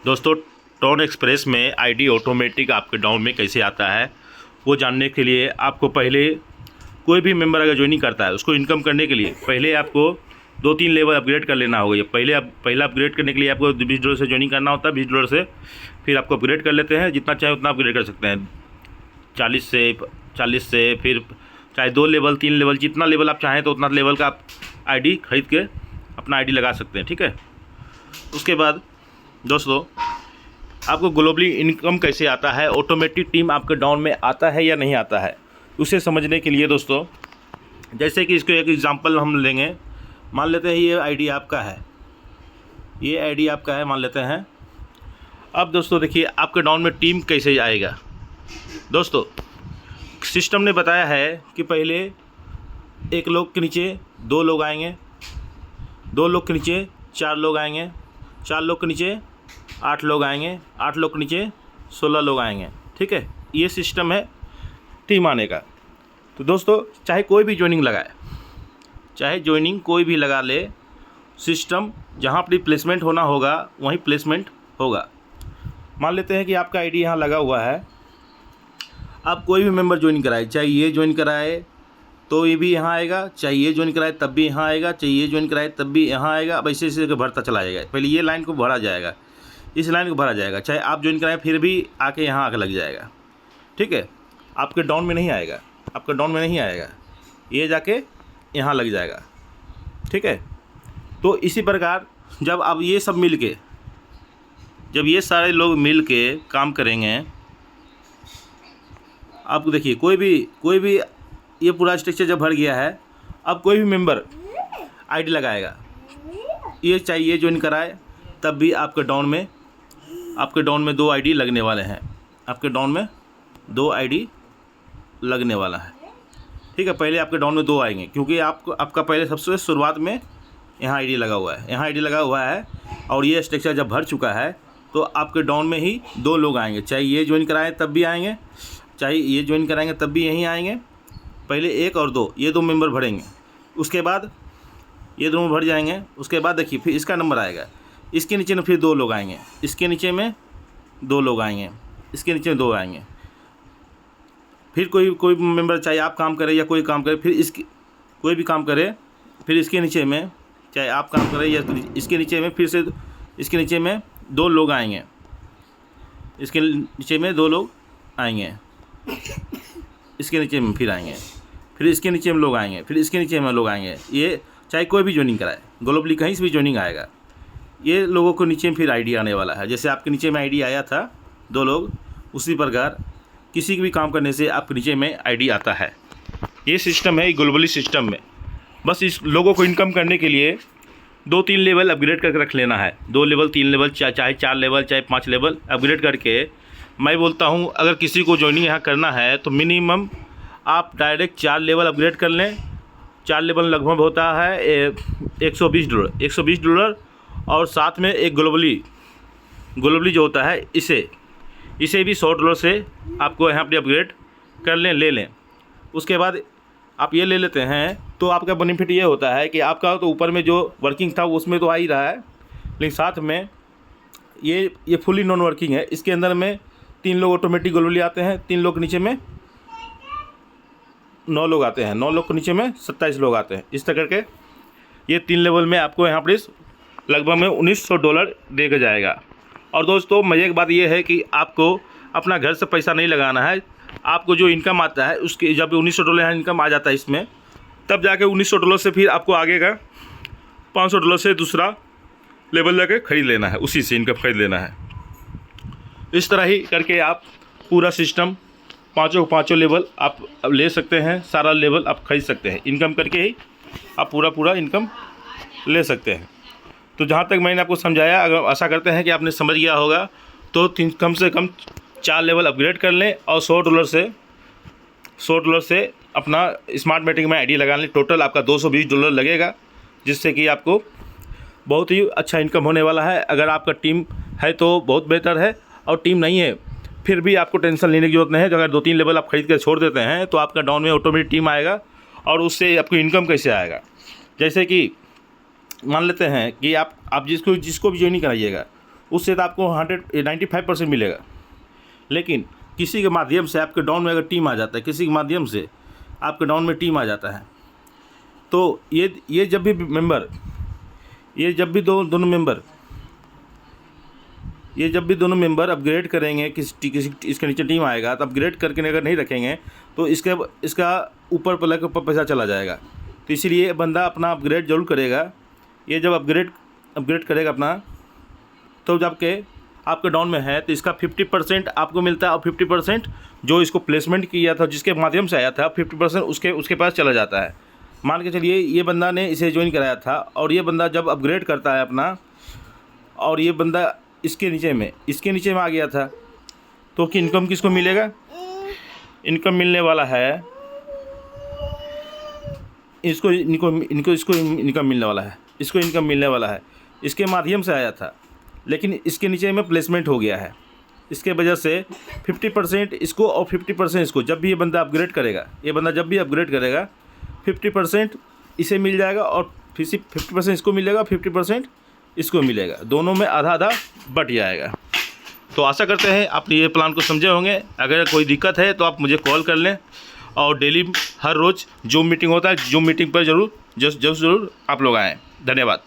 दोस्तों, tone express में ID automatic आपके डाउन में कैसे आता है वो जानने के लिए आपको पहले कोई भी मेंबर अगर ज्वाइनिंग करता है उसको इनकम करने के लिए पहले आपको 2-3 लेवल अपग्रेड कर लेना होगा। ये पहला अपग्रेड करने के लिए आपको $20 से ज्वाइनिंग करना होता है। $20 से फिर आपको अपग्रेड कर लेते हैं, जितना चाहे उतना अपग्रेड कर सकते हैं, 40 से फिर चाहे 2 लेवल 3 लेवल, जितना लेवल आप चाहें तो उतना लेवल का आप आईडी खरीद के अपना आईडी लगा सकते हैं। ठीक है। उसके बाद दोस्तों, आपको ग्लोबली इनकम कैसे आता है, ऑटोमेटिक टीम आपके डाउन में आता है या नहीं आता है, उसे समझने के लिए दोस्तों, जैसे कि इसको एक एग्जांपल हम लेंगे। मान लेते हैं ये आईडी आपका है, ये आईडी आपका है मान लेते हैं। अब दोस्तों देखिए आपके डाउन में टीम कैसे आएगा। दोस्तों, सिस्टम ने बताया है कि पहले एक लोग के नीचे 2 लोग आएंगे, 2 लोग के नीचे 4 लोग आएंगे, 4 लोग के नीचे 8 लोग आएंगे, 8 लोग के नीचे 16 लोग आएंगे। ठीक है, ये सिस्टम है टीम आने का। तो दोस्तों, चाहे कोई भी ज्वाइनिंग लगाए, चाहे ज्वाइनिंग कोई भी लगा ले, सिस्टम जहाँ पर प्लेसमेंट होना होगा वहीं प्लेसमेंट होगा। मान लेते हैं कि आपका आईडी यहाँ लगा हुआ है, आप कोई भी मेंबर ज्वाइन कराए, चाहे ये ज्वाइन कराए तो ये भी यहाँ आएगा, चाहे ये ज्वाइन कराए तब भी यहाँ आएगा, चाहे ये ज्वाइन कराए तब भी यहाँ आएगा। अब ऐसे ऐसे भरता चला जाएगा। पहले ये लाइन को भरा जाएगा, इस लाइन को भरा जाएगा, चाहे आप ज्वाइन कराएं फिर भी आके यहाँ आके लग जाएगा। ठीक है, आपके डाउन में नहीं आएगा, आपका डाउन में नहीं आएगा, ये जाके यहाँ लग जाएगा। ठीक है। तो इसी प्रकार जब अब ये सब मिल के, जब ये सारे लोग मिल के काम करेंगे, आपको देखिए कोई भी ये पूरा स्ट्रक्चर जब भर गया है, अब कोई भी मेंबर आईडी लगाएगा, ये चाहिए ज्वाइन कराए तब भी आपके डाउन में 2 आईडी लगने वाले हैं, आपके डाउन में 2 आईडी लगने वाला है। ठीक है, पहले आपके डाउन में 2 आएंगे क्योंकि आपका पहले सबसे शुरुआत में यहाँ आईडी लगा हुआ है, यहाँ आईडी लगा हुआ है, और ये स्ट्रक्चर जब भर चुका है तो आपके डाउन में ही 2 लोग आएंगे, चाहे ये ज्वाइन कराएं तब भी आएंगे, चाहे ये ज्वाइन कराएंगे तब भी यहीं आएंगे। पहले 1 और 2 ये 2 मेंबर भरेंगे, उसके बाद ये दोनों भर जाएंगे। उसके बाद देखिए फिर इसका नंबर आएगा, इसके नीचे में फिर 2 लोग आएंगे, इसके नीचे में 2 लोग आएंगे, इसके नीचे में 2 आएंगे। फिर कोई मेंबर, चाहे आप काम करें या कोई काम करे, फिर कोई भी काम करे, फिर इसके नीचे में चाहे आप काम करें या इसके नीचे में फिर से इसके नीचे में 2 लोग आएंगे, इसके नीचे में 2 लोग आएंगे, इसके नीचे में फिर आएंगे, फिर इसके नीचे में लोग आएंगे, फिर इसके नीचे में लोग आएंगे। ये चाहे कोई भी ज्वाइनिंग कराए, ग्लोबली कहीं से भी ज्वाइनिंग आएगा, ये लोगों को नीचे में फिर आईडी आने वाला है। जैसे आपके नीचे में आईडी आया था 2 लोग, उसी प्रकार किसी भी काम करने से आपके नीचे में आईडी आता है। ये सिस्टम है ग्लोबली सिस्टम में। बस इस लोगों को इनकम करने के लिए 2-3 लेवल अपग्रेड करके रख लेना है, 2 लेवल 3 लेवल, चाहे 4 लेवल, चाहे 5 लेवल अपग्रेड करके। मैं बोलता हूँ अगर किसी को ज्वाइनिंग यहाँ करना है तो मिनिमम आप डायरेक्ट 4 लेवल अपग्रेड कर लें। 4 लेवल लगभग होता है $120, और साथ में एक ग्लोबली जो होता है इसे भी $100 से आपको यहाँ पर अपग्रेड कर ले लें। उसके बाद आप ये ले लेते हैं तो आपका बेनिफिट ये होता है कि आपका तो ऊपर में जो वर्किंग था उसमें तो आ ही रहा है, लेकिन साथ में ये फुली नॉन वर्किंग है। इसके अंदर में 3 लोग ऑटोमेटिक ग्लोबली आते हैं, 3 लोग के नीचे में 9 लोग आते हैं, 9 लोग के नीचे में 27 लोग आते हैं। इस तरह करके ये 3 लेवल में आपको यहाँ पर लगभग में $1900 देगा जाएगा। और दोस्तों, मज़े की बात ये है कि आपको अपना घर से पैसा नहीं लगाना है, आपको जो इनकम आता है उसके जब $1900 यहाँ इनकम आ जाता है इसमें, तब जाके $1900 से फिर आपको आगे का $500 से दूसरा लेवल जाके ख़रीद लेना है, उसी से इनकम ख़रीद लेना है। इस तरह ही करके आप पूरा सिस्टम पाँचों लेवल आप ले सकते हैं, सारा लेवल आप खरीद सकते हैं, इनकम करके ही आप पूरा इनकम ले सकते हैं। तो जहाँ तक मैंने आपको समझाया, अगर आशा करते हैं कि आपने समझ गया होगा, तो कम से कम 4 लेवल अपग्रेड कर लें और $100 से अपना स्मार्ट मैट्रिक में आईडी लगा लें। टोटल आपका $220 लगेगा, जिससे कि आपको बहुत ही अच्छा इनकम होने वाला है। अगर आपका टीम है तो बहुत बेहतर है, और टीम नहीं है फिर भी आपको टेंशन लेने की ज़रूरत नहीं है। तो अगर 2-3 लेवल आप खरीद कर छोड़ देते हैं तो आपका डाउन में ऑटोमेटिक टीम आएगा, और उससे आपको इनकम कैसे आएगा। जैसे कि मान लेते हैं कि आप जिसको भी ज्वाइनिंग कराइएगा उससे तो आपको 95% मिलेगा। लेकिन किसी के माध्यम से आपके डाउन में अगर टीम आ जाता है, किसी के माध्यम से आपके डाउन में टीम आ जाता है, तो ये जब भी मेंबर, ये जब भी दोनों मेंबर अपग्रेड करेंगे, किसी इसके नीचे टीम आएगा तो अपग्रेड करके अगर नहीं रखेंगे तो इसका ऊपर प्लग के ऊपर पैसा चला जाएगा। तो इसीलिए बंदा अपना अपग्रेड जरूर करेगा। ये जब अपग्रेड करेगा अपना, तो जब आपके डाउन में है तो इसका 50% आपको मिलता है, और 50% जो इसको प्लेसमेंट किया था, जिसके माध्यम से आया था, 50% उसके पास चला जाता है। मान के चलिए ये बंदा ने इसे ज्वाइन कराया था, और ये बंदा जब अपग्रेड करता है अपना, और ये बंदा इसके नीचे में आ गया था, तो कि इनकम किसको मिलेगा? इनकम मिलने वाला है इसको इनकम मिलने वाला है, इसको इनकम मिलने वाला है। इसके माध्यम से आया था, लेकिन इसके नीचे में प्लेसमेंट हो गया है। इसके वजह से 50% इसको और 50% इसको, जब भी ये बंदा अपग्रेड करेगा, 50% इसे मिल जाएगा, और 50% इसको मिलेगा, 50% इसको मिलेगा। दोनों में आधा आधा बट जाएगा। तो आशा करते हैं आप ये प्लान को समझे होंगे। अगर कोई दिक्कत है तो आप मुझे कॉल कर लें, और डेली हर रोज़ जूम मीटिंग होता है, जूम मीटिंग पर ज़रूर आप लोग आएँ। धन्यवाद।